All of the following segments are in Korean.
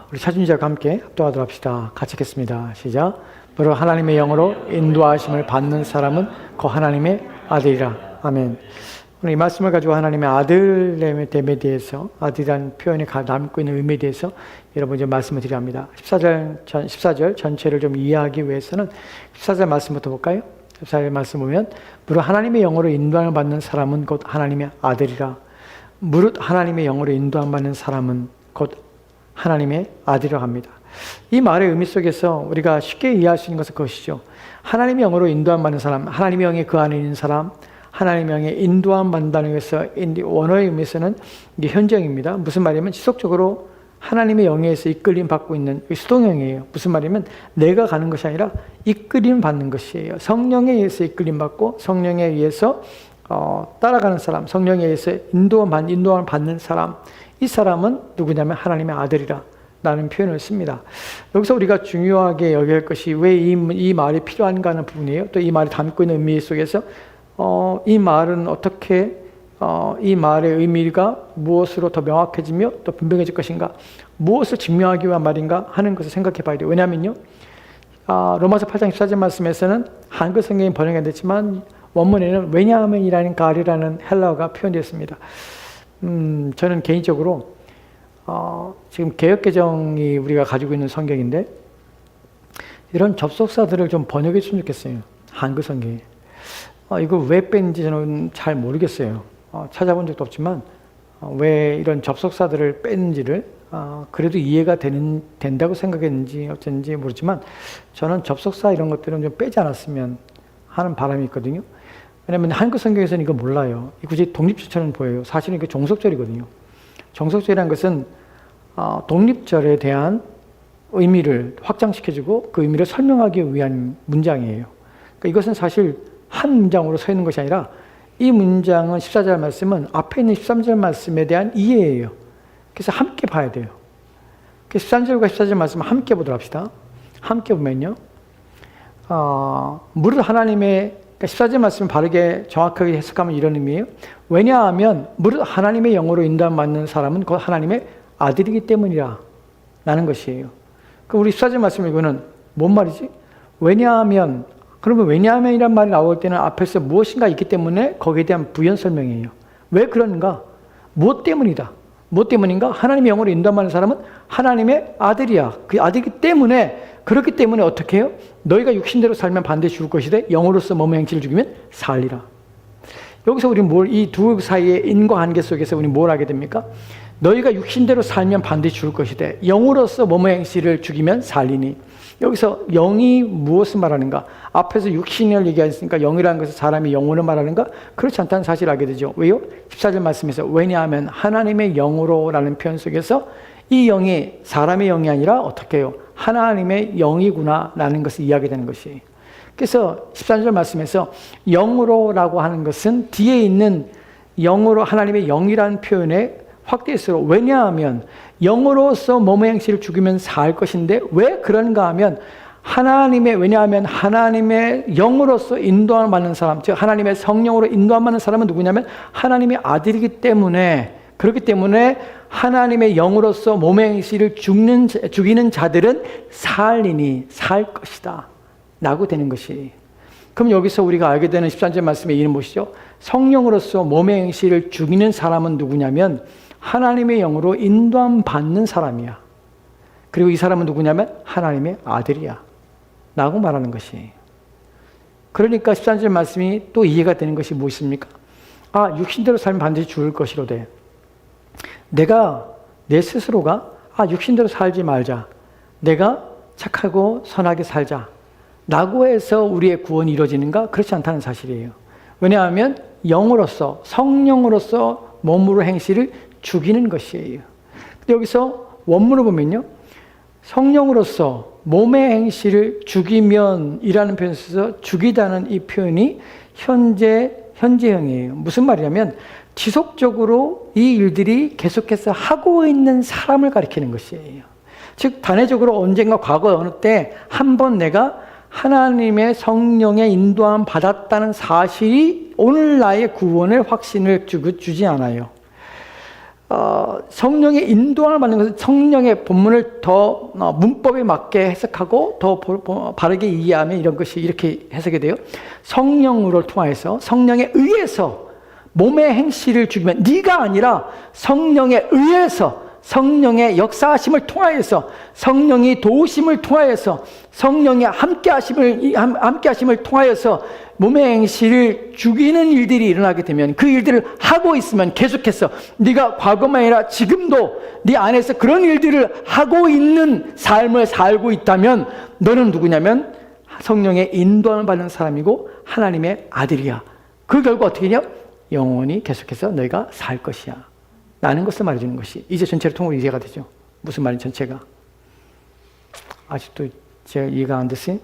우리 차준자가 함께 합독하도록 합시다. 같이 읽겠습니다. 시작. 바로 하나님의 영으로 인도하심을 받는 사람은 그 하나님의 아들이라. 아멘. 오늘 이 말씀을 가지고 하나님의 아들의 됨에 대해서, 아들이라는 표현이 담고 있는 의미에 대해서 여러분 이제 말씀을 드려야 합니다. 14절 전체를 좀 이해하기 위해서는 14절 말씀부터 볼까요? 14절 말씀 보면 무릇 하나님의 영으로 인도함을 받는 사람은 곧 하나님의 아들이라. 무릇 하나님의 영으로 인도함을 받는 사람은 곧 하나님의 아들이라고 합니다. 이 말의 의미 속에서 우리가 쉽게 이해할 수 있는 것은 그것이죠. 하나님의 영으로 인도함을 받는 사람, 하나님의 영이 그 안에 있는 사람, 하나님의 영에 인도함 받는다는 것에서 원어의 의미에서는 이게 현정입니다. 무슨 말이냐면 지속적으로 하나님의 영에 의해서 이끌림 받고 있는 수동형이에요. 무슨 말이냐면 내가 가는 것이 아니라 이끌림 받는 것이에요. 성령에 의해서 이끌림 받고 성령에 의해서 따라가는 사람, 성령에 의해서 인도함을 받는 사람, 이 사람은 누구냐면 하나님의 아들이라 라는 표현을 씁니다. 여기서 우리가 중요하게 여겨야 할 것이 왜 이 말이 필요한가 하는 부분이에요. 또 이 말이 담고 있는 의미 속에서 이 말은 어떻게 이 말의 의미가 무엇으로 더 명확해지며 또 분명해질 것인가, 무엇을 증명하기 위한 말인가 하는 것을 생각해 봐야 돼요. 왜냐하면요, 로마서 8장 14절 말씀에서는 한글 성경이 번역이 안 됐지만 원문에는 왜냐하면이라는 가리라는 헬라어가 표현되었습니다. 저는 개인적으로 지금 개역개정이 우리가 가지고 있는 성경인데 이런 접속사들을 좀 번역해 줬으면 좋겠어요. 한글 성경에. 이걸 왜 뺀지 저는 잘 모르겠어요. 찾아본 적도 없지만 왜 이런 접속사들을 뺐는지를 그래도 이해가 된다고 생각했는지 어쩐지 모르지만 저는 접속사 이런 것들은 좀 빼지 않았으면 하는 바람이 있거든요. 왜냐하면 한글 성경에서는 이거 몰라요. 굳이 독립절처럼 보여요. 사실은 이게 종속절이거든요. 종속절이라는 것은 독립절에 대한 의미를 확장시켜주고 그 의미를 설명하기 위한 문장이에요. 그러니까 이것은 사실 한 문장으로 서 있는 것이 아니라 이 문장은 14절 말씀은 앞에 있는 13절 말씀에 대한 이해예요. 그래서 함께 봐야 돼요. 13절과 14절 말씀을 함께 보도록 합시다. 함께 보면요. 무릇 하나님의 14절 말씀을 바르게 정확하게 해석하면 이런 의미예요. 왜냐하면 무릇 하나님의 영으로 인도함 받는 사람은 곧 하나님의 아들이기 때문이라 라는 것이에요. 그럼 우리 14절 말씀 이거는 뭔 말이지? 왜냐하면, 그러면 왜냐하면이란 말이 나올 때는 앞에서 무엇인가 있기 때문에 거기에 대한 부연 설명이에요. 왜 그런가? 무엇 때문이다. 무엇 때문인가? 하나님의 영으로 인도함 받는 사람은 하나님의 아들이야. 그 아들이기 때문에, 그렇기 때문에 어떻게 해요? 너희가 육신대로 살면 반드시 죽을 것이되 영으로서 몸의 행실을 죽이면 살리라. 여기서 우리 이 두 사이의 인과관계 속에서 우리 뭘 하게 됩니까? 너희가 육신대로 살면 반드시 죽을 것이되 영으로서 몸의 행실을 죽이면 살리니. 여기서 영이 무엇을 말하는가? 앞에서 육신을 얘기했으니까 영이라는 것은 사람이 영혼을 말하는가? 그렇지 않다는 사실을 알게 되죠. 왜요? 14절 말씀에서 왜냐하면 하나님의 영으로라는 표현 속에서 이 영이 사람의 영이 아니라 어떻게 해요? 하나님의 영이구나 라는 것을 이해하게 되는 것이에요. 그래서 13절 말씀에서 영으로라고 하는 것은 뒤에 있는 영으로 하나님의 영이라는 표현에 확대했어요. 왜냐하면 영으로서 몸의 행실을 죽이면 살 것인데 왜 그런가 하면 왜냐하면 하나님의 영으로서 인도함을 받는 사람, 즉 하나님의 성령으로 인도함을 받는 사람은 누구냐면 하나님의 아들이기 때문에, 그렇기 때문에 하나님의 영으로서 몸의 행실을 죽이는 자들은 살리니 살 것이다 라고 되는 것이. 그럼 여기서 우리가 알게 되는 13절 말씀의 이유는 무엇이죠? 성령으로서 몸의 행실을 죽이는 사람은 누구냐면 하나님의 영으로 인도함 받는 사람이야. 그리고 이 사람은 누구냐면 하나님의 아들이야 라고 말하는 것이. 그러니까 13절 말씀이 또 이해가 되는 것이 무엇입니까? 육신대로 살면 반드시 죽을 것이로되 내 스스로가 육신대로 살지 말자, 내가 착하고 선하게 살자 라고 해서 우리의 구원이 이루어지는가? 그렇지 않다는 사실이에요. 왜냐하면 영으로서, 성령으로서 몸으로 행실을 죽이는 것이에요. 근데 여기서 원문을 보면요, 성령으로서 몸의 행실을 죽이면 이라는 표현에서 죽이다는 이 표현이 현재형이에요. 무슨 말이냐면 지속적으로 이 일들이 계속해서 하고 있는 사람을 가리키는 것이에요. 즉 단회적으로 언젠가 과거 어느 때 한 번 내가 하나님의 성령의 인도함 받았다는 사실이 오늘 나의 구원의 확신을 주지 않아요. 성령의 인도함을 받는 것은 성령의 본문을 더 문법에 맞게 해석하고 더 바르게 이해하면 이런 것이 이렇게 해석이 돼요. 성령으로 통하여서 성령에 의해서 몸의 행실을 죽이면 네가 아니라 성령에 의해서 성령의 역사하심을 통하여서 성령이 도우심을 통하여서 성령의 함께하심을 통하여서 몸의 행실을 죽이는 일들이 일어나게 되면 그 일들을 하고 있으면 계속해서 네가 과거만 아니라 지금도 네 안에서 그런 일들을 하고 있는 삶을 살고 있다면 너는 누구냐면 성령의 인도함을 받는 사람이고 하나님의 아들이야. 그 결과 어떻게 되냐? 영원히 계속해서 너희가 살 것이야 라는 것을 말해주는 것이 이제 전체를 통으로 이해가 되죠. 무슨 말인지 전체가 아직도 제가 이해가 안 됐어요?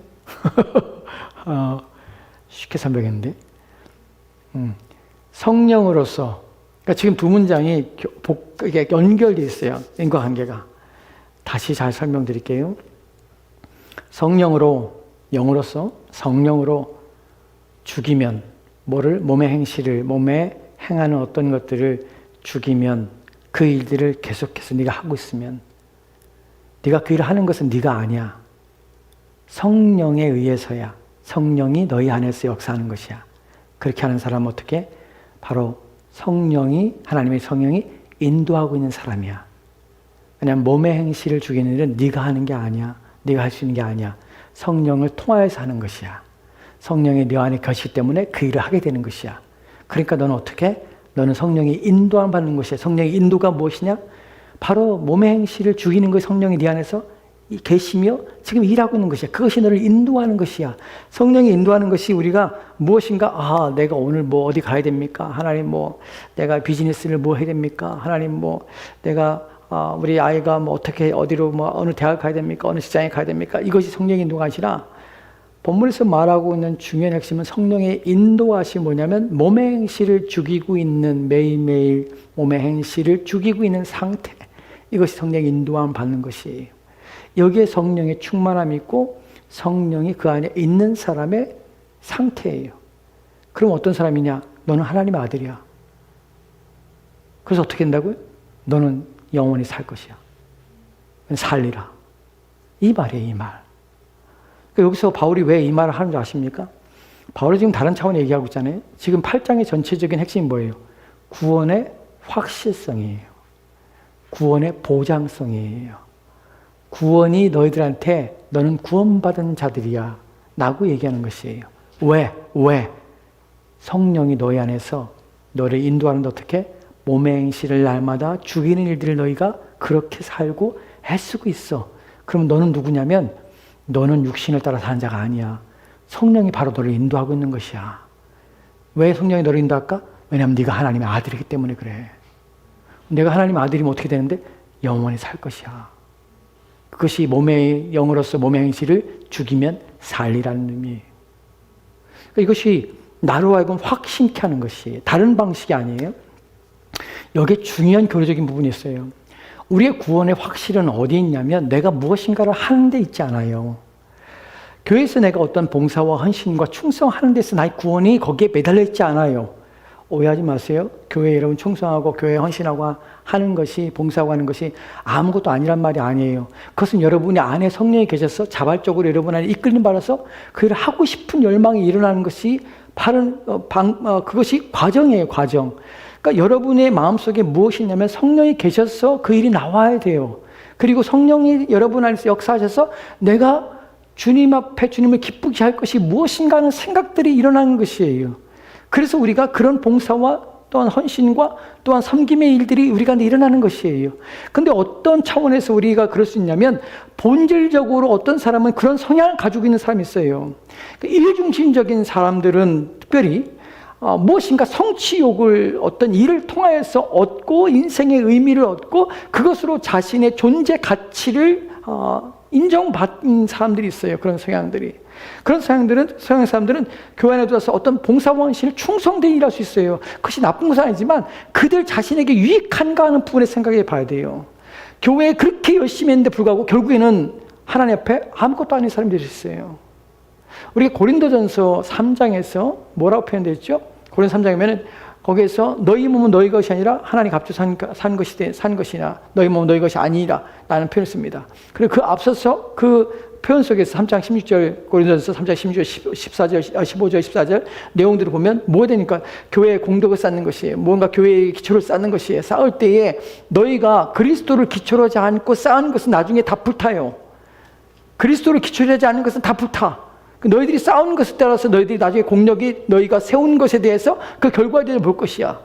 쉽게 설명했는데 성령으로서 그러니까 지금 두 문장이 이게 연결되어 있어요. 인과관계가. 다시 잘 설명드릴게요. 성령으로 영으로서 성령으로 죽이면 뭐를 몸의 행실을 몸에 행하는 어떤 것들을 죽이면 그 일들을 계속해서 네가 하고 있으면 네가 그 일을 하는 것은 네가 아니야. 성령에 의해서야. 성령이 너희 안에서 역사하는 것이야. 그렇게 하는 사람은 어떻게? 바로 하나님의 성령이 인도하고 있는 사람이야. 왜냐하면 몸의 행실을 죽이는 일은 네가 하는 게 아니야. 네가 할 수 있는 게 아니야. 성령을 통하여서 하는 것이야. 성령이 네 안에 계시기 때문에 그 일을 하게 되는 것이야. 그러니까 너는 어떻게? 너는 성령이 인도함 받는 것이야. 성령의 인도가 무엇이냐? 바로 몸의 행실을 죽이는 것 성령이 네 안에서 계시며 지금 일하고 있는 것이야. 그것이 너를 인도하는 것이야. 성령이 인도하는 것이 우리가 무엇인가? 내가 오늘 뭐 어디 가야 됩니까? 하나님 내가 비즈니스를 뭐 해야 됩니까? 하나님 내가 우리 아이가 어떻게 어디로 어느 대학 가야 됩니까? 어느 직장에 가야 됩니까? 이것이 성령의 인도가 아니라 본문에서 말하고 있는 중요한 핵심은 성령의 인도하심이 뭐냐면 몸의 행실을 죽이고 있는 매일매일 몸의 행실을 죽이고 있는 상태. 이것이 성령의 인도함을 받는 것이에요. 여기에 성령의 충만함이 있고 성령이 그 안에 있는 사람의 상태예요. 그럼 어떤 사람이냐? 너는 하나님의 아들이야. 그래서 어떻게 된다고요? 너는 영원히 살 것이야. 살리라. 이 말이에요, 이 말. 여기서 바울이 왜 이 말을 하는 줄 아십니까? 바울이 지금 다른 차원에 얘기하고 있잖아요. 지금 8장의 전체적인 핵심이 뭐예요? 구원의 확실성이에요. 구원의 보장성이에요. 구원이 너희들한테 너는 구원받은 자들이야 라고 얘기하는 것이에요. 왜? 성령이 너희 안에서 너를 인도하는데 어떻게? 몸의 행실을 날마다 죽이는 일들을 너희가 그렇게 살고 애쓰고 있어. 그럼 너는 누구냐면 너는 육신을 따라 사는 자가 아니야. 성령이 바로 너를 인도하고 있는 것이야. 왜 성령이 너를 인도할까? 왜냐하면 네가 하나님의 아들이기 때문에 그래. 내가 하나님의 아들이면 어떻게 되는데? 영원히 살 것이야. 그것이 몸의 영으로서 몸의 행실을 죽이면 살리라는 의미예요. 그러니까 이것이 나로 하여금 확신케 하는 것이 다른 방식이 아니에요. 여기에 중요한 교리적인 부분이 있어요. 우리의 구원의 확실은 어디 있냐면 내가 무엇인가를 하는 데 있지 않아요. 교회에서 내가 어떤 봉사와 헌신과 충성하는 데서 나의 구원이 거기에 매달려 있지 않아요. 오해하지 마세요. 교회 여러분 충성하고 교회 헌신하고 하는 것이 봉사하고 하는 것이 아무것도 아니란 말이 아니에요. 그것은 여러분이 안에 성령이 계셔서 자발적으로 여러분 안에 이끌림 받아서 그 일을 하고 싶은 열망이 일어나는 것이 그것이 과정이에요. 과정. 그러니까 여러분의 마음속에 무엇이 있냐면 성령이 계셔서 그 일이 나와야 돼요. 그리고 성령이 여러분 안에서 역사하셔서 내가 주님 앞에 주님을 기쁘게 할 것이 무엇인가 하는 생각들이 일어나는 것이에요. 그래서 우리가 그런 봉사와 또한 헌신과 또한 섬김의 일들이 우리 가운데 일어나는 것이에요. 근데 어떤 차원에서 우리가 그럴 수 있냐면 본질적으로 어떤 사람은 그런 성향을 가지고 있는 사람이 있어요. 일중심적인 사람들은 특별히 무엇인가 성취욕을 어떤 일을 통하여서 얻고 인생의 의미를 얻고 그것으로 자신의 존재 가치를 인정받는 사람들이 있어요. 그런 성향들이. 그런 성향 사람들은 교회 안에 들어서 어떤 봉사와 헌신을 충성되게 일할 수 있어요. 그것이 나쁜 것은 아니지만 그들 자신에게 유익한가 하는 부분에 생각해 봐야 돼요. 교회에 그렇게 열심히 했는데 불구하고 결국에는 하나님 앞에 아무것도 아닌 사람들이 있어요. 우리가 고린도전서 3장에서 뭐라고 표현되어 있죠? 고린도 3장이면 거기에서 너희 몸은 너희 것이 아니라 하나님 값주 산 것이나 너희 몸은 너희 것이 아니라 라는 표현을 씁니다. 그리고 그 앞서서 그 표현 속에서 3장 16절 고린도전서 3장 16절 14절 15절 14절 내용들을 보면 뭐가 되니까 교회의 공덕을 쌓는 것이에요. 뭔가 교회의 기초를 쌓는 것이에요. 쌓을 때에 너희가 그리스도를 기초로 하지 않고 쌓은 것은 나중에 다 불타요. 그리스도를 기초로 하지 않는 것은 다 불타. 너희들이 싸우는 것에 따라서 너희들이 나중에 공력이 너희가 세운 것에 대해서 그 결과를 볼 것이야.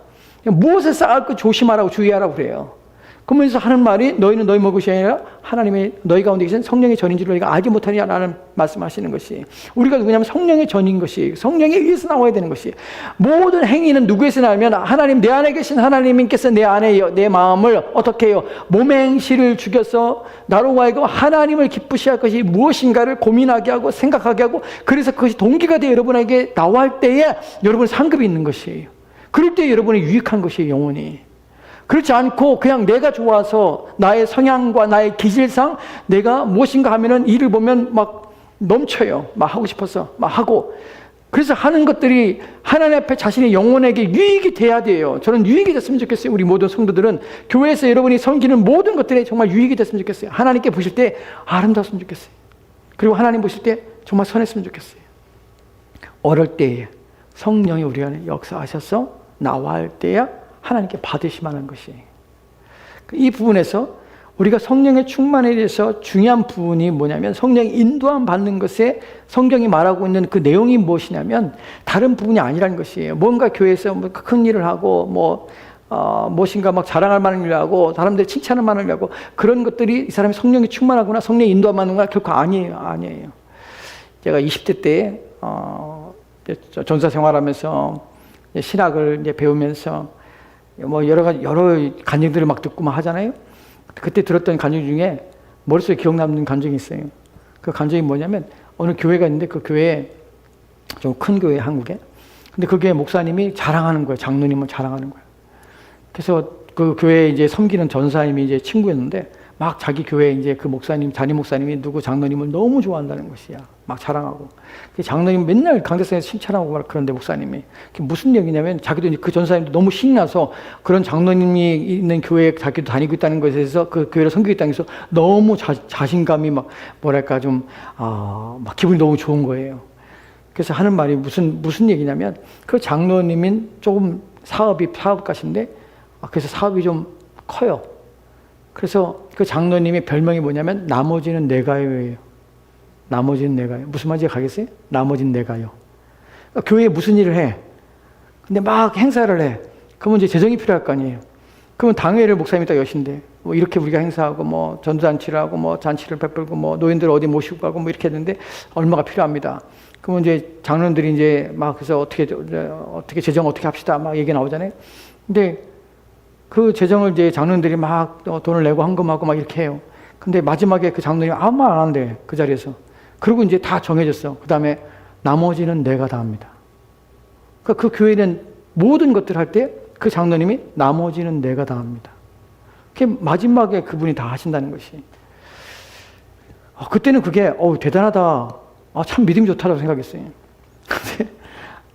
무엇을 쌓을까 조심하라고 주의하라고 그래요. 그러면서 하는 말이 너희는 너희 먹을 것이 아니라 하나님의 너희 가운데 계신 성령의 전인 줄 너희가 알지 못하냐라는 말씀하시는 것이 우리가 누구냐면 성령의 전인 것이 성령에 의해서 나와야 되는 것이 모든 행위는 누구에서 나오면 하나님 내 안에 계신 하나님께서 내 안에 내 마음을 어떻게 해요? 몸의 행실을 죽여서 나로 하여금 하나님을 기쁘시게 할 것이 무엇인가를 고민하게 하고 생각하게 하고 그래서 그것이 동기가 되어 여러분에게 나올 때에 여러분 상급이 있는 것이에요. 그럴 때 여러분이 유익한 것이에요. 영혼이. 그렇지 않고 그냥 내가 좋아서 나의 성향과 나의 기질상 내가 무엇인가 하면은 일을 보면 막 넘쳐요. 막 하고 싶어서 막 하고. 그래서 하는 것들이 하나님 앞에 자신의 영혼에게 유익이 돼야 돼요. 저는 유익이 됐으면 좋겠어요. 우리 모든 성도들은 교회에서 여러분이 섬기는 모든 것들에 정말 유익이 됐으면 좋겠어요. 하나님께 보실 때 아름다웠으면 좋겠어요. 그리고 하나님 보실 때 정말 선했으면 좋겠어요. 어릴 때에 성령이 우리 안에 역사하셔서 나와 할 때야 하나님께 받으시만한 것이. 이 부분에서 우리가 성령의 충만에 대해서 중요한 부분이 뭐냐면 성령의 인도함 받는 것에 성경이 말하고 있는 그 내용이 무엇이냐면 다른 부분이 아니라는 것이에요. 뭔가 교회에서 뭐 큰 일을 하고 무엇인가 막 자랑할 만한 일을 하고 사람들이 칭찬할 만한 일을 하고 그런 것들이 이 사람이 성령이 충만하구나 성령의 인도함 받는구나 결코 아니에요. 제가 20대 때 전사 생활하면서 신학을 이제 배우면서 뭐 여러 간증들을 막 듣고 막 하잖아요. 그때 들었던 간증 중에 머릿속에 기억 남는 간증이 있어요. 그 간증이 뭐냐면 어느 교회가 있는데 그 교회에 좀 큰 교회 한국에. 근데 그 교회 목사님이 자랑하는 거예요. 장로님을 자랑하는 거예요. 그래서 그 교회에 이제 섬기는 전사님이 이제 친구였는데 막 자기 교회 이제 그 목사님, 자리 목사님이 누구 장로님을 너무 좋아한다는 것이야. 막 자랑하고. 장로님 맨날 강대상에서 칭찬하고 막 그런데 목사님이. 그게 무슨 얘기냐면 자기도 그 전사님도 너무 신이 나서 그런 장로님이 있는 교회에 자기도 다니고 있다는 것에 대해서 그 교회를 섬기고 있다는 것에서 너무 자신감이 막 뭐랄까 좀, 막 기분이 너무 좋은 거예요. 그래서 하는 말이 무슨 얘기냐면 그 장로님은 조금 사업가신데 그래서 사업이 좀 커요. 그래서 그 장로님의 별명이 뭐냐면 나머지는 내가요예요. 나머지는 내가요. 무슨 말인지 가겠어요? 나머지는 내가요. 그러니까 교회에 무슨 일을 해. 근데 막 행사를 해. 그러면 이제 재정이 필요할 거 아니에요. 그러면 당회를 목사님이 딱 여신데 뭐 이렇게 우리가 행사하고 뭐 전도잔치를 하고 뭐 잔치를 베풀고 뭐 노인들 어디 모시고 가고 뭐 이렇게 했는데 얼마가 필요합니다. 그러면 이제 장로들이 이제 막 그래서 어떻게 재정 어떻게 합시다 막 얘기 나오잖아요. 근데 그 재정을 이제 장로들이 막 돈을 내고 헌금하고 막 이렇게 해요. 근데 마지막에 그 장로님이 아무 말 안 한대, 그 자리에서. 그리고 이제 다 정해졌어. 그 다음에 나머지는 내가 다 합니다. 그러니까 그 교회는 모든 것들 할 때 그 장로님이 나머지는 내가 다 합니다. 그게 마지막에 그분이 다 하신다는 것이. 그때는 그게 대단하다. 참 믿음이 좋다고 생각했어요. 근데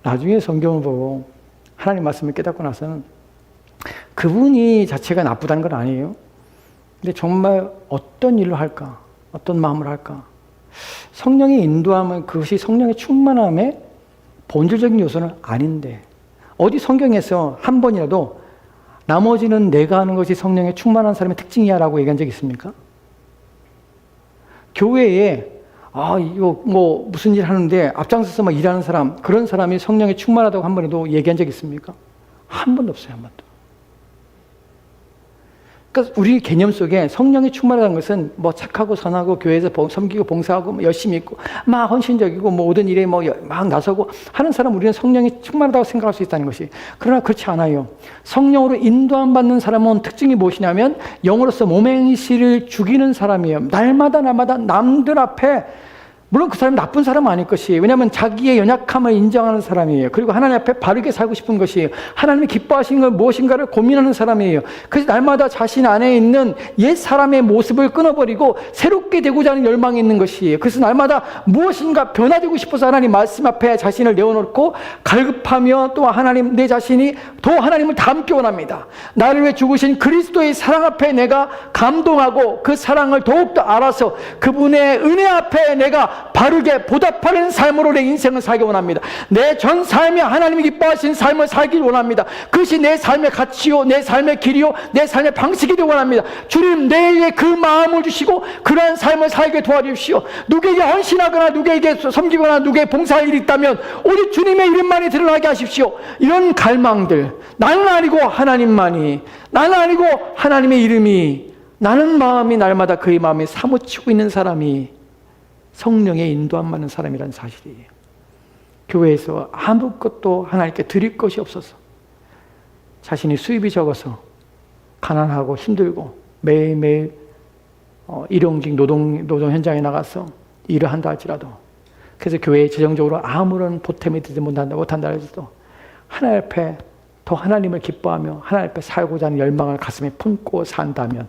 나중에 성경을 보고 하나님 말씀을 깨닫고 나서는 그분이 자체가 나쁘다는 건 아니에요. 근데 정말 어떤 일로 할까? 어떤 마음으로 할까? 성령의 인도함은 그것이 성령의 충만함의 본질적인 요소는 아닌데 어디 성경에서 한 번이라도 나머지는 내가 하는 것이 성령의 충만한 사람의 특징이야 라고 얘기한 적 있습니까? 교회에 이거 뭐 무슨 일 하는데 앞장서서 막 일하는 사람 그런 사람이 성령에 충만하다고 한 번에도 얘기한 적 있습니까? 한 번도 없어요. 한 번도. 그러니까 우리 개념 속에 성령이 충만하다는 것은 뭐 착하고 선하고 교회에서 섬기고 봉사하고 뭐 열심히 있고 막 헌신적이고 뭐 모든 일에 뭐 막 나서고 하는 사람 우리는 성령이 충만하다고 생각할 수 있다는 것이. 그러나 그렇지 않아요. 성령으로 인도함 받는 사람은 특징이 무엇이냐면 영으로서 몸의 행실을 죽이는 사람이에요. 날마다 남들 앞에 물론 그 사람이 나쁜 사람은 아닐 것이에요. 왜냐하면 자기의 연약함을 인정하는 사람이에요. 그리고 하나님 앞에 바르게 살고 싶은 것이에요. 하나님이 기뻐하시는 건 무엇인가를 고민하는 사람이에요. 그래서 날마다 자신 안에 있는 옛 사람의 모습을 끊어버리고 새롭게 되고자 하는 열망이 있는 것이에요. 그래서 날마다 무엇인가 변화되고 싶어서 하나님 말씀 앞에 자신을 내어놓고 갈급하며 또 하나님 내 자신이 더 하나님을 닮기 원합니다. 나를 위해 죽으신 그리스도의 사랑 앞에 내가 감동하고 그 사랑을 더욱더 알아서 그분의 은혜 앞에 내가 바르게 보답하는 삶으로 내 인생을 살기 원합니다. 내 전 삶에 하나님이 기뻐하신 삶을 살길 원합니다. 그것이 내 삶의 가치요, 내 삶의 길이요, 내 삶의 방식이 되기 원합니다. 주님, 내게 그 마음을 주시고 그러한 삶을 살게 도와주십시오. 누구에게 헌신하거나 누구에게 섬기거나 누구에게 봉사할 일이 있다면 오직 주님의 이름만이 드러나게 하십시오. 이런 갈망들, 나는 아니고 하나님만이, 나는 아니고 하나님의 이름이, 나는 마음이 날마다 그의 마음에 사무치고 있는 사람이 성령의 인도함 받는 사람이라는 사실이에요. 교회에서 아무것도 하나님께 드릴 것이 없어서 자신이 수입이 적어서 가난하고 힘들고 매일매일 일용직 노동 현장에 나가서 일을 한다 할지라도, 그래서 교회에 재정적으로 아무런 보탬이 되지 못한다 할지라도 하나님 앞에 더 하나님을 기뻐하며 하나님 앞에 살고자 하는 열망을 가슴에 품고 산다면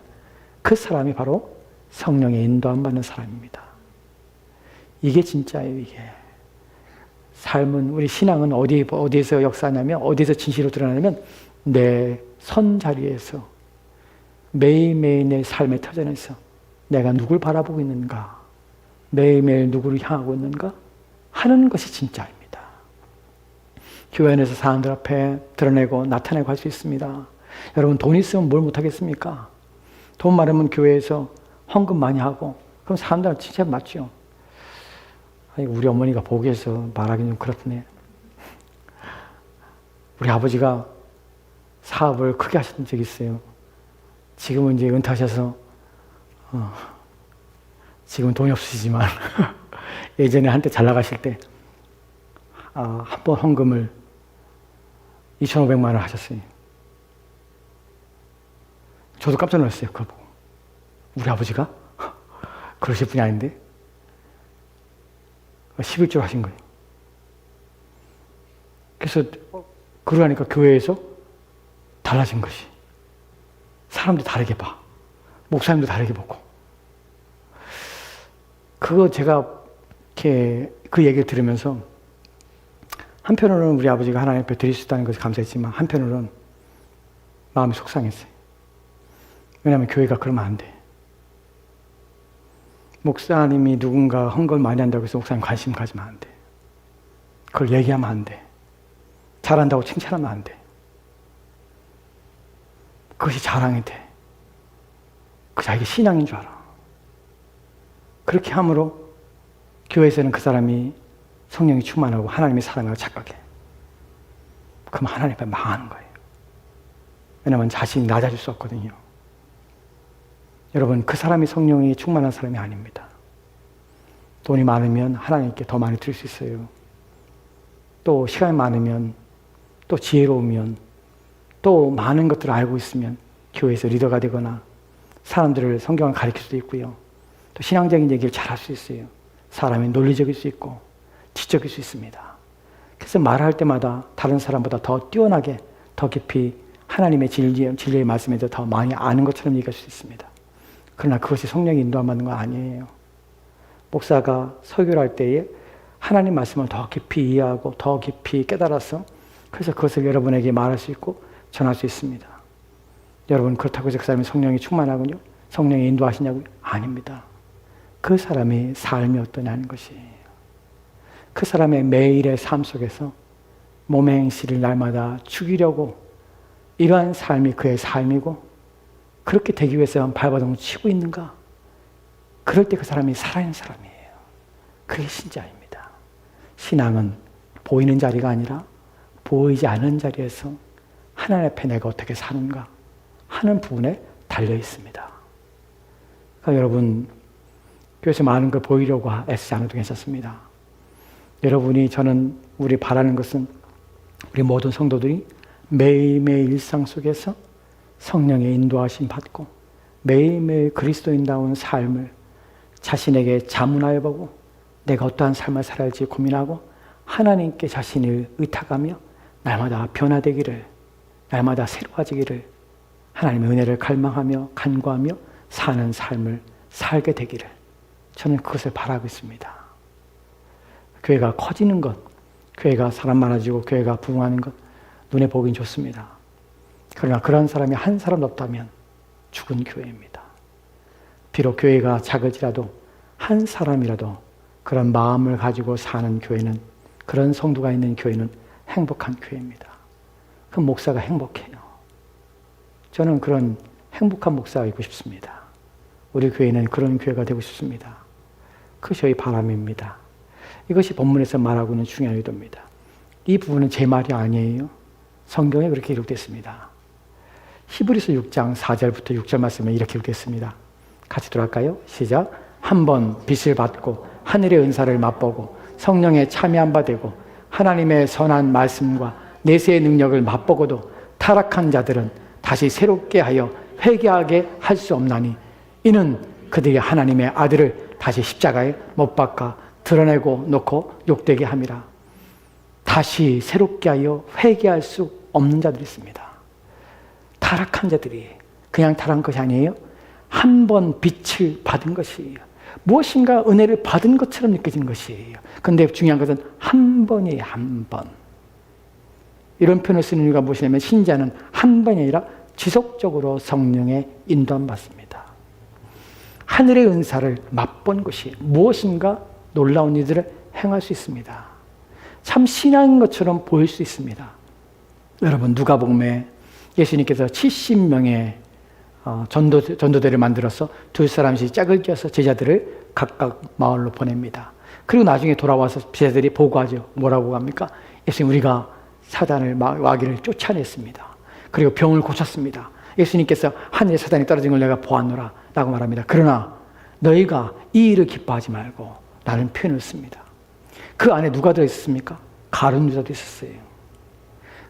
그 사람이 바로 성령의 인도함 받는 사람입니다. 이게 진짜예요. 이게 삶은, 우리 신앙은 어디에서 역사하냐면, 어디에서 진실로 드러나냐면 내 선 자리에서 매일매일 내 삶의 터전에서 내가 누굴 바라보고 있는가, 매일매일 누구를 향하고 있는가 하는 것이 진짜입니다. 교회 안에서 사람들 앞에 드러내고 나타내고 할 수 있습니다. 여러분, 돈 있으면 뭘 못하겠습니까? 돈 많으면 교회에서 헌금 많이 하고 그럼 사람들 진짜 맞죠. 우리 어머니가 보기에서 말하기 좀 그렇네. 우리 아버지가 사업을 크게 하셨던 적이 있어요. 지금은 이제 은퇴하셔서 지금은 돈이 없으시지만 예전에 한때 잘 나가실 때 한 번 헌금을 2,500만 원 하셨어요. 저도 깜짝 놀랐어요. 그거 보고. 우리 아버지가? 그러실 분이 아닌데 11조를 하신 거예요. 그래서 그러니까 교회에서 달라진 것이, 사람도 다르게 봐, 목사님도 다르게 보고. 그거 제가 이렇게 그 얘기를 들으면서 한편으로는 우리 아버지가 하나님 앞에 드릴 수 있다는 것이 감사했지만 한편으로는 마음이 속상했어요. 왜냐하면 교회가 그러면 안 돼. 목사님이 누군가 헌금을 많이 한다고 해서 목사님 관심 가지면 안 돼. 그걸 얘기하면 안 돼. 잘한다고 칭찬하면 안 돼. 그것이 자랑이 돼. 그 자기 신앙인 줄 알아. 그렇게 함으로 교회에서는 그 사람이 성령이 충만하고 하나님의 사랑을 착각해. 그럼 하나님 앞에 망하는 거예요. 왜냐하면 자신이 낮아질 수 없거든요. 여러분, 그 사람이 성령이 충만한 사람이 아닙니다. 돈이 많으면 하나님께 더 많이 드릴 수 있어요. 또 시간이 많으면, 또 지혜로우면, 또 많은 것들을 알고 있으면 교회에서 리더가 되거나 사람들을 성경을 가르칠 수도 있고요. 또 신앙적인 얘기를 잘할 수 있어요. 사람이 논리적일 수 있고 지적일 수 있습니다. 그래서 말할 때마다 다른 사람보다 더 뛰어나게, 더 깊이 하나님의 진리의 말씀에 대해서 더 많이 아는 것처럼 얘기할 수 있습니다. 그러나 그것이 성령의 인도함 받는 건 아니에요. 목사가 설교를 할 때에 하나님 말씀을 더 깊이 이해하고 더 깊이 깨달아서 그래서 그것을 여러분에게 말할 수 있고 전할 수 있습니다. 여러분, 그렇다고 해서 그 사람이 성령이 충만하군요? 성령이 인도하시냐고요? 아닙니다. 그 사람의 삶이 어떠냐는 것이에요. 그 사람의 매일의 삶 속에서 몸의 행실을 날마다 죽이려고 이러한 삶이 그의 삶이고, 그렇게 되기 위해서 발버둥을 치고 있는가? 그럴 때 그 사람이 살아있는 사람이에요. 그게 신자입니다. 신앙은 보이는 자리가 아니라 보이지 않는 자리에서 하나님 앞에 내가 어떻게 사는가 하는 부분에 달려 있습니다. 그러니까 여러분, 교회에서 많은 걸 보이려고 애쓰지 않아도 괜찮습니다. 여러분이, 저는 우리 바라는 것은 우리 모든 성도들이 매일매일 일상 속에서 성령의 인도하심 받고 매일매일 그리스도인다운 삶을 자신에게 자문하여 보고 내가 어떠한 삶을 살아야지 고민하고 하나님께 자신을 의탁하며 날마다 변화되기를, 날마다 새로워지기를, 하나님의 은혜를 갈망하며 간구하며 사는 삶을 살게 되기를, 저는 그것을 바라고 있습니다. 교회가 커지는 것, 교회가 사람 많아지고 교회가 부흥하는 것, 눈에 보긴 좋습니다. 그러나 그런 사람이 한 사람도 없다면 죽은 교회입니다. 비록 교회가 작을지라도 한 사람이라도 그런 마음을 가지고 사는 교회는, 그런 성도가 있는 교회는 행복한 교회입니다. 그 목사가 행복해요. 저는 그런 행복한 목사가 있고 싶습니다. 우리 교회는 그런 교회가 되고 싶습니다. 그것이 저희 바람입니다. 이것이 본문에서 말하고 있는 중요한 의도입니다. 이 부분은 제 말이 아니에요. 성경에 그렇게 기록됐습니다. 히브리서 6장 4절부터 6절 말씀에 이렇게 기록됐습니다. 같이 들어갈까요? 시작. 한번 빛을 받고 하늘의 은사를 맛보고 성령에 참여한 바 되고 하나님의 선한 말씀과 내세의 능력을 맛보고도 타락한 자들은 다시 새롭게 하여 회개하게 할 수 없나니 이는 그들이 하나님의 아들을 다시 십자가에 못 박아 드러내고 놓고 욕되게 함이라. 다시 새롭게 하여 회개할 수 없는 자들이 있습니다. 타락한 자들이 그냥 타락한 것이 아니에요. 한 번 빛을 받은 것이에요. 무엇인가 은혜를 받은 것처럼 느껴지는 것이에요. 그런데 중요한 것은 한 번이에요. 한 번. 이런 표현을 쓰는 이유가 무엇이냐면 신자는 한 번이 아니라 지속적으로 성령의 인도함 받습니다. 하늘의 은사를 맛본 것이 무엇인가 놀라운 일들을 행할 수 있습니다. 참 신앙인 것처럼 보일 수 있습니다. 여러분 누가복음에 예수님께서 70명의 전도대를 만들어서 두 사람씩 짝을 지어서 제자들을 각각 마을로 보냅니다. 그리고 나중에 돌아와서 제자들이 보고하죠. 뭐라고 합니까? 예수님, 우리가 사단을 마귀를 쫓아냈습니다. 그리고 병을 고쳤습니다. 예수님께서 하늘에 사단이 떨어진 걸 내가 보았노라 라고 말합니다. 그러나 너희가 이 일을 기뻐하지 말고 라는 표현을 씁니다. 그 안에 누가 들어있었습니까? 가룟유다도 있었어요.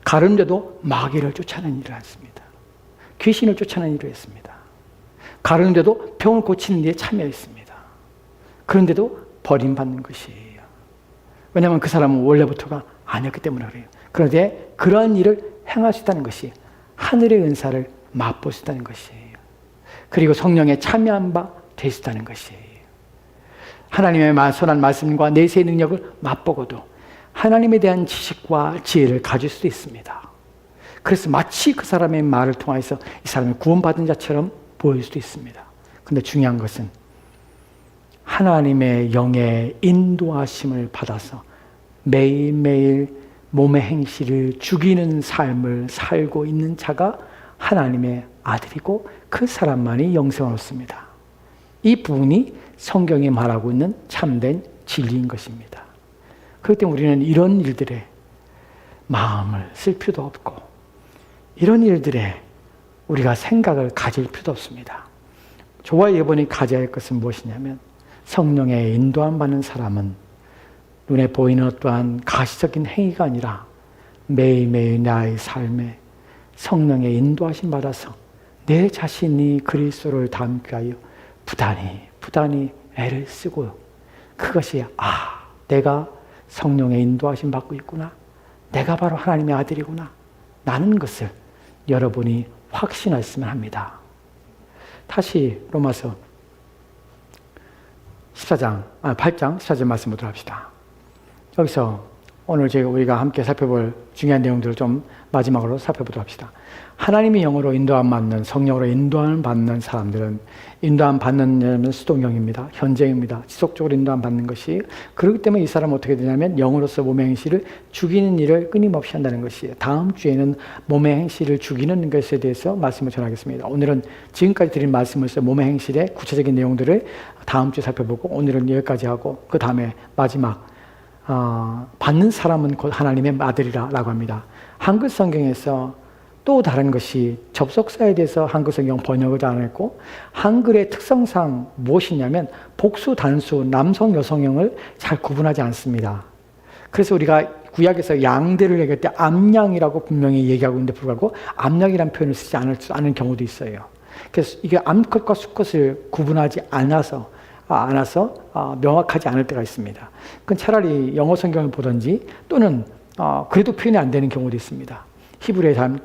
가룟유다도 마귀를 쫓아내는 일을 했습니다. 귀신을 쫓아내는 일을 했습니다. 가룟유다도 병을 고치는 일에 참여했습니다. 그런데도 버림받는 것이에요. 왜냐하면 그 사람은 원래부터가 아니었기 때문에 그래요. 그런데 그러한 일을 행할 수 있다는 것이 하늘의 은사를 맛볼 수 있다는 것이에요. 그리고 성령에 참여한 바 될 수 있다는 것이에요. 하나님의 선한 말씀과 내세의 능력을 맛보고도 하나님에 대한 지식과 지혜를 가질 수도 있습니다. 그래서 마치 그 사람의 말을 통해서 이 사람이 구원받은 자처럼 보일 수도 있습니다. 그런데 중요한 것은 하나님의 영의 인도하심을 받아서 매일매일 몸의 행실을 죽이는 삶을 살고 있는 자가 하나님의 아들이고 그 사람만이 영생을 얻습니다. 이 부분이 성경이 말하고 있는 참된 진리인 것입니다. 그렇기 때문에 우리는 이런 일들에 마음을 쓸 필요도 없고 이런 일들에 우리가 생각을 가질 필요도 없습니다. 저와 여러분이 가져야 할 것은 무엇이냐면 성령의 인도함 받는 사람은 눈에 보이는 어떠한 가시적인 행위가 아니라 매일매일 나의 삶에 성령의 인도하심 받아서 내 자신이 그리스도를 닮게 하여 부단히 애를 쓰고 그것이 내가 성령의 인도하심 받고 있구나. 내가 바로 하나님의 아들이구나. 라는 것을 여러분이 확신했으면 합니다. 다시 로마서 8장 14절 말씀 보도록 합시다. 여기서 오늘 우리가 함께 살펴볼 중요한 내용들을 좀 마지막으로 살펴보도록 합시다. 하나님의 영으로 인도함 받는, 성령으로 인도함 받는 사람들은 인도함 받는 수동형입니다. 현재입니다. 지속적으로 인도함 받는 것이. 그렇기 때문에 이 사람은 어떻게 되냐면 영으로서 몸의 행실을 죽이는 일을 끊임없이 한다는 것이에요. 다음 주에는 몸의 행실을 죽이는 것에 대해서 말씀을 전하겠습니다. 오늘은 지금까지 드린 말씀으로서 몸의 행실의 구체적인 내용들을 다음 주에 살펴보고 오늘은 여기까지 하고 그 다음에 마지막 받는 사람은 곧 하나님의 아들이라 라고 합니다. 한글 성경에서 또 다른 것이 접속사에 대해서 한글 성경 번역을 안 했고 한글의 특성상 무엇이냐면 복수, 단수, 남성, 여성형을 잘 구분하지 않습니다. 그래서 우리가 구약에서 양들을 얘기할 때 암양이라고 분명히 얘기하고 있는데 불구하고 암양이라는 표현을 쓰지 않는 경우도 있어요. 그래서 이게 암컷과 수컷을 구분하지 않아서 않아서 명확하지 않을 때가 있습니다. 그건 차라리 영어 성경을 보든지 또는 그래도 표현이 안 되는 경우도 있습니다. 히브리어나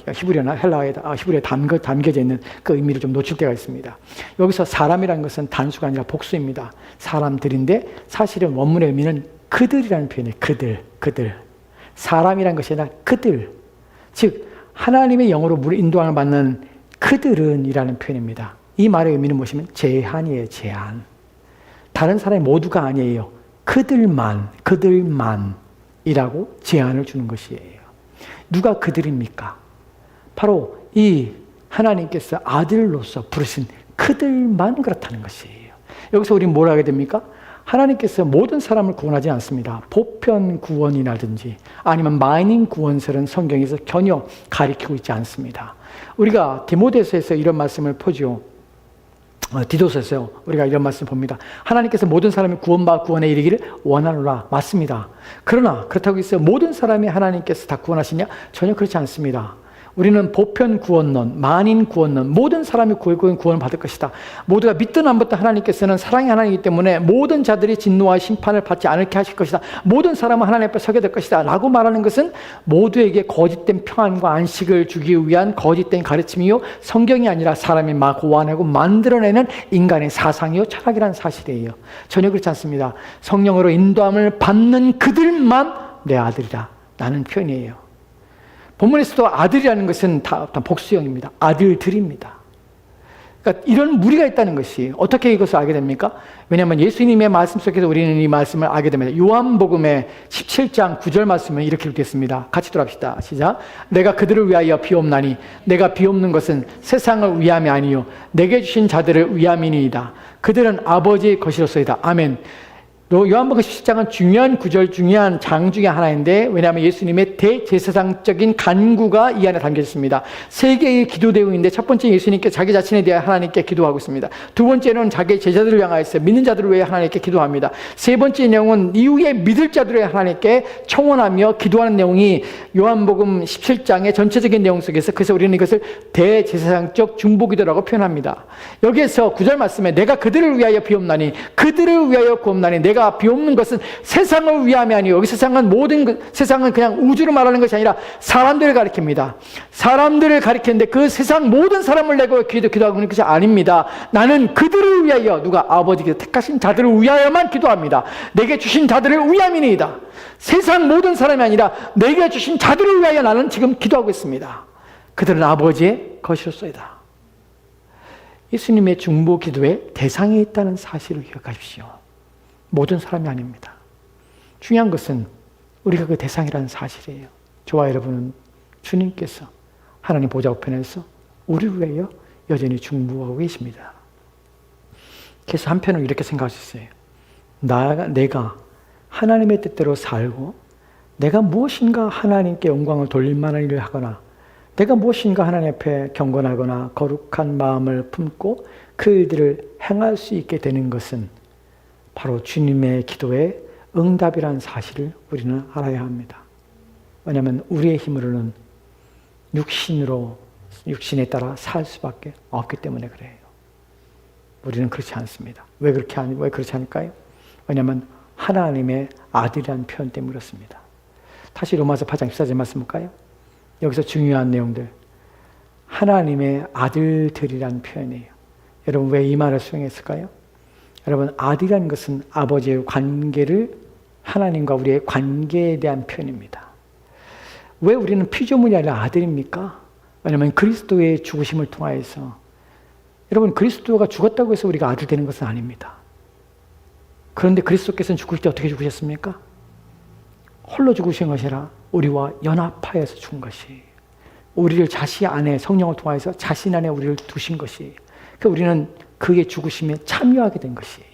히브리어에 담겨져 있는 그 의미를 좀 놓칠 때가 있습니다. 여기서 사람이라는 것은 단수가 아니라 복수입니다. 사람들인데 사실은 원문의 의미는 그들이라는 표현이에요. 그들. 사람이라는 것이 아니라 그들. 즉 하나님의 영으로 인도함을 받는 그들은 이라는 표현입니다. 이 말의 의미는 무엇이면 제한이에요. 제한. 다른 사람이 모두가 아니에요. 그들만이라고 제한을 주는 것이에요. 누가 그들입니까? 바로 이 하나님께서 아들로서 부르신 그들만 그렇다는 것이에요. 여기서 우리는 뭘 하게 됩니까? 하나님께서 모든 사람을 구원하지 않습니다. 보편 구원이라든지 아니면 마이닝 구원설은 성경에서 전혀 가리키고 있지 않습니다. 우리가 디모데서에서 이런 말씀을 보죠. 디도서에서 우리가 이런 말씀 봅니다. 하나님께서 모든 사람이 구원에 이르기를 원하노라. 맞습니다. 그러나 그렇다고 해서 모든 사람이 하나님께서 다 구원하시냐? 전혀 그렇지 않습니다. 우리는 보편 구원론, 만인 구원론, 모든 사람이 구원을 받을 것이다. 모두가 믿든 안 믿든 하나님께서는 사랑의 하나님이기 때문에 모든 자들이 진노와 심판을 받지 않게 하실 것이다. 모든 사람은 하나님 앞에 서게 될 것이다. 라고 말하는 것은 모두에게 거짓된 평안과 안식을 주기 위한 거짓된 가르침이요, 성경이 아니라 사람이 막 고안하고 만들어내는 인간의 사상이요, 철학이라는 사실이에요. 전혀 그렇지 않습니다. 성령으로 인도함을 받는 그들만 내 아들이다 라는 표현이에요. 본문에서도 아들이라는 것은 다 복수형입니다. 아들들입니다. 그러니까 이런 무리가 있다는 것이 어떻게 이것을 알게 됩니까? 왜냐하면 예수님의 말씀 속에서 우리는 이 말씀을 알게 됩니다. 요한복음의 17장 9절 말씀은 이렇게 읽겠습니다. 같이 돌아갑시다. 시작. 내가 그들을 위하여 비옵나니 내가 비옵는 것은 세상을 위함이 아니요 내게 주신 자들을 위함이니이다. 그들은 아버지의 것이로소이다. 아멘. 요한복음 17장은 중요한 구절, 중요한 장 중에 하나인데, 왜냐하면 예수님의 대제사장적인 간구가 이 안에 담겨 있습니다. 세 개의 기도 내용인데, 첫 번째 예수님께 자기 자신에 대해 하나님께 기도하고 있습니다. 두 번째는 자기 제자들을 향하여서 믿는 자들을 위해 하나님께 기도합니다. 세 번째 내용은 이후에 믿을 자들을 위해 하나님께 청원하며 기도하는 내용이 요한복음 17장의 전체적인 내용 속에서, 그래서 우리는 이것을 대제사장적 중보기도라고 표현합니다. 여기에서 9절 말씀에 내가 그들을 위하여 비옵나니 그들을 위하여 구옵나니 내가 비옵는 것은 세상을 위함이 아니요. 여기 세상은 세상은 그냥 우주로 말하는 것이 아니라 사람들을 가리킵니다. 사람들을 가리키는데 그 세상 모든 사람을 내고 기도하고 있는 것이 아닙니다. 나는 그들을 위하여, 누가 아버지께서 택하신 자들을 위하여만 기도합니다. 내게 주신 자들을 위함이니이다. 세상 모든 사람이 아니라 내게 주신 자들을 위하여 나는 지금 기도하고 있습니다. 그들은 아버지의 것이로소이다. 예수님의 중보 기도에 대상이 있다는 사실을 기억하십시오. 모든 사람이 아닙니다. 중요한 것은 우리가 그 대상이라는 사실이에요. 저와 여러분은 주님께서 하나님 보좌 우편에서 우리를 위하여 여전히 중보하고 계십니다. 그래서 한편으로 이렇게 생각할 수 있어요. 내가 하나님의 뜻대로 살고 내가 무엇인가 하나님께 영광을 돌릴 만한 일을 하거나 내가 무엇인가 하나님 앞에 경건하거나 거룩한 마음을 품고 그 일들을 행할 수 있게 되는 것은 바로 주님의 기도의 응답이라는 사실을 우리는 알아야 합니다. 왜냐하면 우리의 힘으로는 육신에 따라 살 수밖에 없기 때문에 그래요. 우리는 그렇지 않습니다. 왜 그렇지 않을까요? 왜냐하면 하나님의 아들이라는 표현 때문에 그렇습니다. 다시 로마서 8장 14절 말씀 볼까요? 여기서 중요한 내용들. 하나님의 아들들이라는 표현이에요. 여러분 왜 이 말을 수용했을까요? 여러분, 아들이라는 것은 아버지의 관계를, 하나님과 우리의 관계에 대한 표현입니다. 왜 우리는 피조물이 아니라 아들입니까? 왜냐하면 그리스도의 죽으심을 통하여서, 여러분 그리스도가 죽었다고 해서 우리가 아들 되는 것은 아닙니다. 그런데 그리스도께서는 죽을 때 어떻게 죽으셨습니까? 홀로 죽으신 것이 아니라 우리와 연합하여서 죽은 것이, 우리를 자신 안에 성령을 통하여서 자신 안에 우리를 두신 것이, 그러니까 우리는 그의 죽으심에 참여하게 된 것이에요.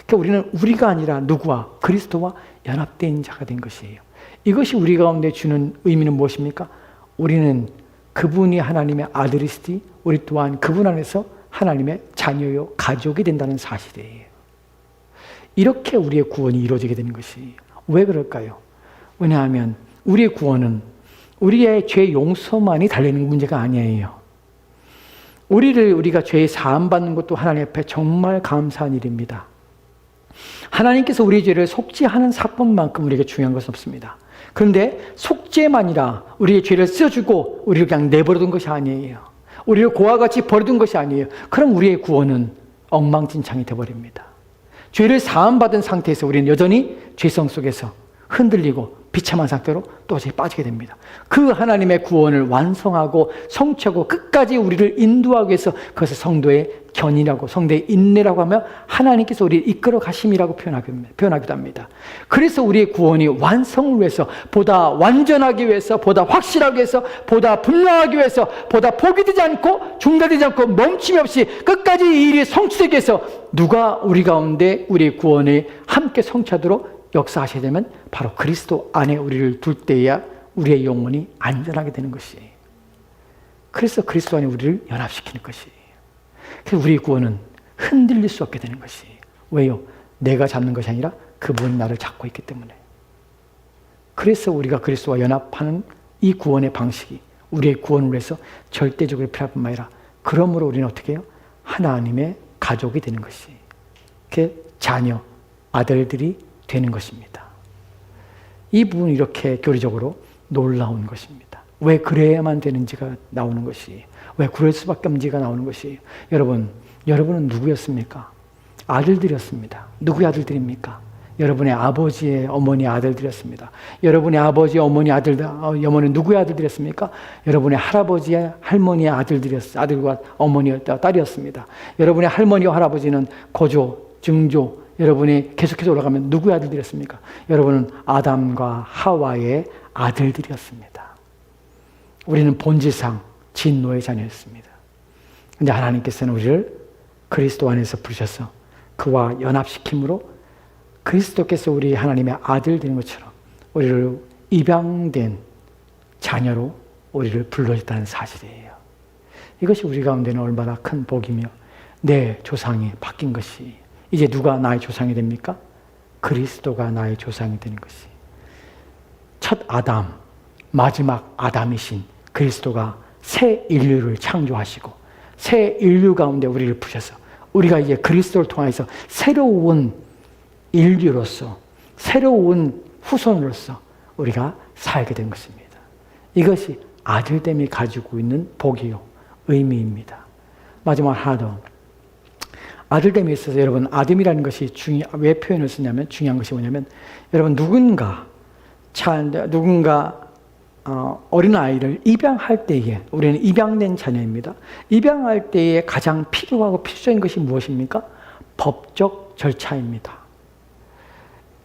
그러니까 우리는 우리가 아니라 누구와? 그리스도와 연합된 자가 된 것이에요. 이것이 우리 가운데 주는 의미는 무엇입니까? 우리는 그분이 하나님의 아들이시니 우리 또한 그분 안에서 하나님의 자녀요 가족이 된다는 사실이에요. 이렇게 우리의 구원이 이루어지게 되는 것이 왜 그럴까요? 왜냐하면 우리의 구원은 우리의 죄 용서만이 달리는 문제가 아니에요. 우리가 죄 사함 받는 것도 하나님 앞에 정말 감사한 일입니다. 하나님께서 우리의 죄를 속죄하는 사건만큼 우리에게 중요한 것은 없습니다. 그런데 속죄만이라 우리의 죄를 써주고 우리를 그냥 내버려둔 것이 아니에요. 우리를 고와 같이 버려둔 것이 아니에요. 그럼 우리의 구원은 엉망진창이 되어버립니다. 죄를 사함받은 상태에서 우리는 여전히 죄성 속에서 흔들리고 비참한 상태로 또다시 빠지게 됩니다. 그 하나님의 구원을 완성하고 성취하고 끝까지 우리를 인도하기 위해서 그것을 성도의 견이라고, 성도의 인내라고 하며 하나님께서 우리를 이끌어 가심이라고 표현하기도 합니다. 그래서 우리의 구원이 완성을 위해서, 보다 완전하기 위해서, 보다 확실하기 위해서, 보다 분명하기 위해서, 보다 포기되지 않고 중단되지 않고 멈춤이 없이 끝까지 이 일이 성취되기 위해서 누가 우리 가운데 우리의 구원을 함께 성취하도록 역사하셔야 되면 바로 그리스도 안에 우리를 둘 때야 우리의 영혼이 안전하게 되는 것이에요. 그래서 그리스도 안에 우리를 연합시키는 것이에요. 그래서 우리의 구원은 흔들릴 수 없게 되는 것이에요. 왜요? 내가 잡는 것이 아니라 그분이 나를 잡고 있기 때문에. 그래서 우리가 그리스도와 연합하는 이 구원의 방식이 우리의 구원을 위해서 절대적으로 필요할 뿐만 아니라, 그러므로 우리는 어떻게 해요? 하나님의 가족이 되는 것이에요. 그 자녀, 아들들이 되는 것입니다. 이 부분이 이렇게 교리적으로 놀라운 것입니다. 왜 그래야만 되는지가 나오는 것이에요. 왜 그럴 수밖에 없는지가 나오는 것이에요. 여러분은 누구였습니까? 아들들이었습니다. 누구의 아들들입니까? 여러분의 아버지의 어머니 아들들이었습니다. 여러분의 아버지 어머니 어머니는 누구의 아들들이었습니까? 여러분의 할아버지의 할머니의 아들과 어머니의 딸이었습니다. 여러분의 할머니와 할아버지는 고조, 증조, 여러분이 계속해서 올라가면 누구의 아들들이었습니까? 여러분은 아담과 하와의 아들들이었습니다. 우리는 본질상 진노의 자녀였습니다. 그런데 하나님께서는 우리를 그리스도 안에서 부르셔서 그와 연합시킴으로 그리스도께서 우리 하나님의 아들 되는 것처럼 우리를 입양된 자녀로 우리를 불러줬다는 사실이에요. 이것이 우리 가운데는 얼마나 큰 복이며 내 조상이 바뀐 것이, 이제 누가 나의 조상이 됩니까? 그리스도가 나의 조상이 되는 것이. 첫 아담, 마지막 아담이신 그리스도가 새 인류를 창조하시고 새 인류 가운데 우리를 부셔서 우리가 이제 그리스도를 통해서 새로운 인류로서, 새로운 후손으로서 우리가 살게 된 것입니다. 이것이 아들됨이 가지고 있는 복이요, 의미입니다. 마지막 하나 더. 아들됨에 있어서 여러분, 아들이라는 것이 왜 표현을 쓰냐면, 중요한 것이 뭐냐면, 여러분 누군가 어린아이를 입양할 때에, 우리는 입양된 자녀입니다. 입양할 때에 가장 필요하고 필수적인 것이 무엇입니까? 법적 절차입니다.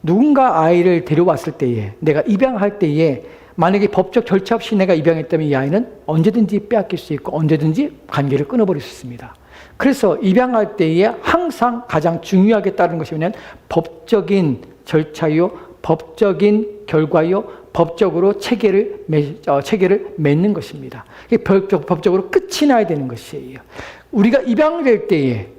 누군가 아이를 데려왔을 때에, 내가 입양할 때에 만약에 법적 절차 없이 내가 입양했다면 이 아이는 언제든지 빼앗길 수 있고 언제든지 관계를 끊어버릴 수 있습니다. 그래서 입양할 때에 항상 가장 중요하게 따르는 것이 뭐냐면 법적인 절차요, 법적인 결과요, 법적으로 체계를 맺는 것입니다. 법적으로 끝이 나야 되는 것이에요. 우리가 입양될 때에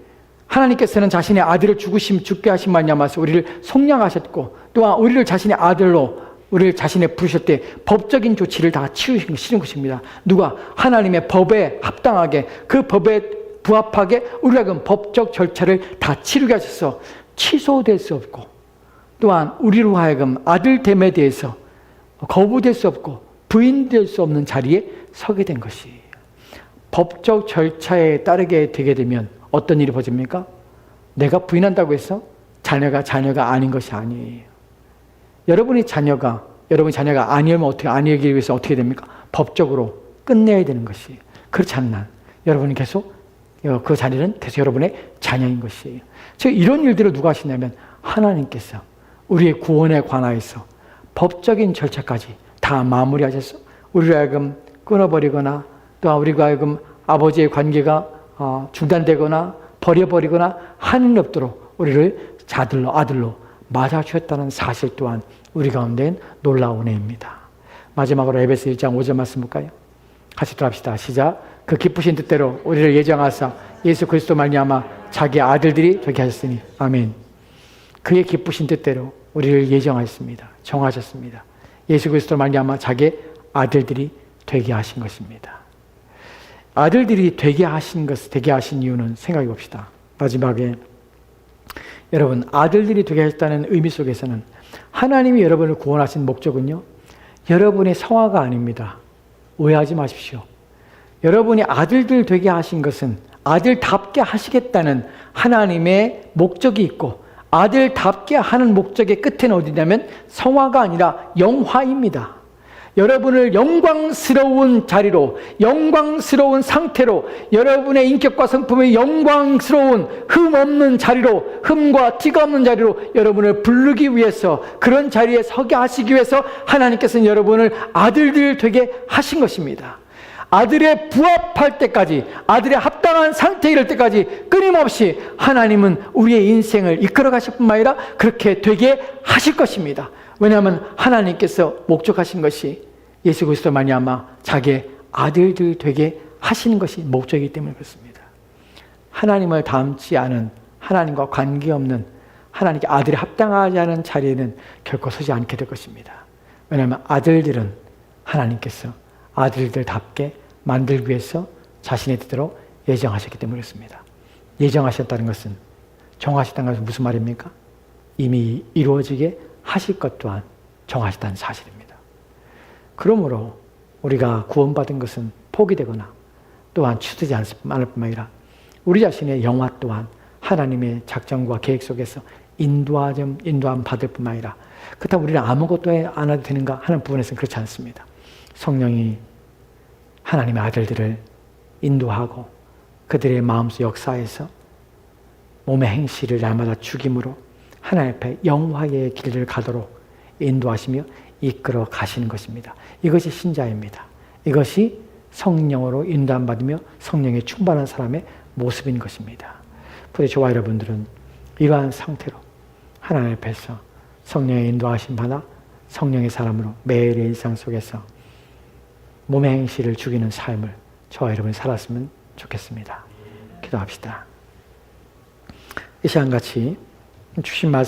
하나님께서는 자신의 아들을 죽게 하신 말미암아서 우리를 속량하셨고, 또한 우리를 자신의 아들로 우리를 자신의 부르실 때 법적인 조치를 다 치르신 것입니다. 누가? 하나님의 법에 합당하게, 그 법에 부합하게 우리가 그 법적 절차를 다 치르게 하셔서 취소될 수 없고, 또한 우리로 하여금 아들됨에 대해서 거부될 수 없고 부인될 수 없는 자리에 서게 된 것이에요. 법적 절차에 따르게 되게 되면 어떤 일이 벌어집니까? 내가 부인한다고 해서 자녀가 아닌 것이 아니에요. 여러분이 자녀가 아니면 아니기 위해서 어떻게 됩니까? 법적으로 끝내야 되는 것이에요. 그렇지 않나 여러분이 계속 그 자리는 계속 여러분의 자녀인 것이에요. 즉 이런 일들을 누가 하시냐면 하나님께서 우리의 구원에 관하여서 법적인 절차까지 다 마무리하셔서 우리로 하여금 끊어버리거나, 또 우리가 하여금 아버지의 관계가 중단되거나 버려버리거나 하는 일 없도록 우리를 아들로 맞아주셨다는 사실 또한 우리 가운데는 놀라운 애입니다. 마지막으로 에베소 1장 5절 말씀 볼까요? 같이 들어갑시다. 시작. 그 기쁘신 뜻대로 우리를 예정하사 예수 그리스도 말미암아 자기 아들들이 되게 하셨으니. 아멘. 그의 기쁘신 뜻대로 우리를 예정하셨습니다. 정하셨습니다. 예수 그리스도 말미암아 자기 아들들이 되게 하신 것입니다. 아들들이 되게 하신 이유는 생각해 봅시다. 마지막에 여러분, 아들들이 되게 하셨다는 의미 속에서는 하나님이 여러분을 구원하신 목적은요, 여러분의 성화가 아닙니다. 오해하지 마십시오. 여러분이 아들들 되게 하신 것은 아들답게 하시겠다는 하나님의 목적이 있고, 아들답게 하는 목적의 끝에는 어디냐면 성화가 아니라 영화입니다. 여러분을 영광스러운 자리로, 영광스러운 상태로, 여러분의 인격과 성품의 영광스러운 흠 없는 자리로, 흠과 티가 없는 자리로 여러분을 부르기 위해서, 그런 자리에 서게 하시기 위해서 하나님께서는 여러분을 아들들 되게 하신 것입니다. 아들에 부합할 때까지, 아들의 합당한 상태에 이를 때까지 끊임없이 하나님은 우리의 인생을 이끌어 가실 뿐만 아니라 그렇게 되게 하실 것입니다. 왜냐하면 하나님께서 목적하신 것이 예수 그리스도 말미암아 자기의 아들들 되게 하시는 것이 목적이기 때문에 그렇습니다. 하나님을 닮지 않은, 하나님과 관계없는, 하나님께 아들이 합당하지 않은 자리에는 결코 서지 않게 될 것입니다. 왜냐하면 아들들은 하나님께서 아들들답게 만들기 위해서 자신의 뜻대로 예정하셨기 때문에 그렇습니다. 예정하셨다는 것은, 정하셨다는 것은 무슨 말입니까? 이미 이루어지게 하실 것 또한 정하셨다는 사실입니다. 그러므로 우리가 구원받은 것은 포기되거나 또한 취소되지 않을 뿐만 아니라 우리 자신의 영화 또한 하나님의 작정과 계획 속에서 인도함 받을 뿐만 아니라, 그렇다고 우리는 아무것도 안 해도 되는가 하는 부분에서는 그렇지 않습니다. 성령이 하나님의 아들들을 인도하고 그들의 마음속 역사에서 몸의 행실을 날마다 죽임으로 하나님 앞에 영화의 길을 가도록 인도하시며 이끌어 가시는 것입니다. 이것이 신자입니다. 이것이 성령으로 인도받으며 성령에 충만한 사람의 모습인 것입니다. 부디 저와 여러분들은 이러한 상태로 하나님 앞에서 성령의 인도하심 받아 성령의 사람으로 매일의 일상 속에서 몸의 행실을 죽이는 삶을 저와 여러분이 살았으면 좋겠습니다. 기도합시다. 이 시간 같이 주신 말씀